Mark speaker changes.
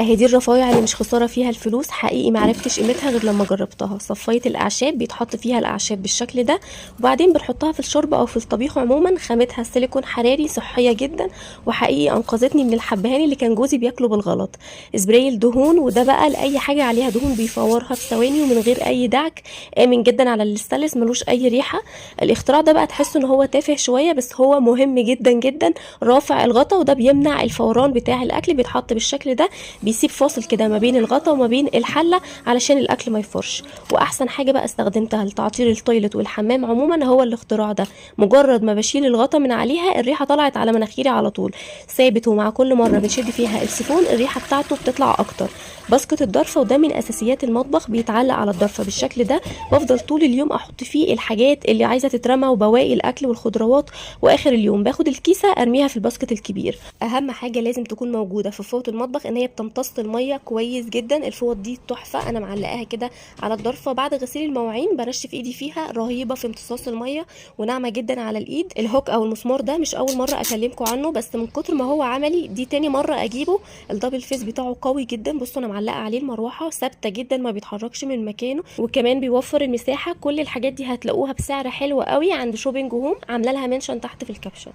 Speaker 1: اهي دي الرفايع اللي مش خساره فيها الفلوس، حقيقي معرفتش قيمتها غير لما جربتها. صفايه الاعشاب بيتحط فيها الاعشاب بالشكل ده، وبعدين بنحطها في الشرب او في الطبيخ عموما. خامتها سيليكون حراري، صحيه جدا، وحقيقي انقذتني من الحبهان اللي كان جوزي بياكله بالغلط. سبراي الدهون، وده بقى لاي حاجه عليها دهون بيفورها في ثواني ومن غير اي دعك. امن جدا على الاستانلس، ملوش اي ريحه. الاختراع ده بقى تحس ان هو تافه شويه، بس هو مهم جدا جدا. رافع الغطا، وده بيمنع الفوران بتاع الاكل. بيتحط بالشكل ده، بيسيب فاصل كده ما بين الغطا وما بين الحله علشان الاكل ما يفرش. واحسن حاجه بقى استخدمتها لتعطير التويلت والحمام عموما هو الاختراع ده. مجرد ما بشيل الغطا من عليها، الريحه طلعت على مناخيري على طول، ثابت. ومع كل مره بنشد فيها السيفون الريحه بتاعته بتطلع اكتر. باسكت الضرفه، وده من اساسيات المطبخ، بيتعلق على الضرفه بالشكل ده. بفضل طول اليوم احط فيه الحاجات اللي عايزه تترمى وبواقي الاكل والخضروات، واخر اليوم باخد الكيسه ارميها في الباسكت الكبير. اهم حاجه لازم تكون موجوده في فوط المطبخ ان هي بتمتص الميه كويس جدا. الفوط دي تحفه، انا معلقاها كده على الضرفه. بعد غسيل المواعين بنشف ايدي فيها، رهيبه في امتصاص الميه وناعمه جدا على الايد. الهوك او المسمار ده مش اول مره اكلمكم عنه، بس من كتر ما هو عملي دي تاني مره اجيبه. الدبل فيس بتاعه قوي جدا. بصوا انا معلقه عليه المروحه ثابته جدا، ما بيتحركش من مكانه، وكمان بيوفر المساحه. كل الحاجات دي هتلاقوها بسعر حلو قوي عند شوبينج هوم، عامله لها منشن تحت في الكابشن.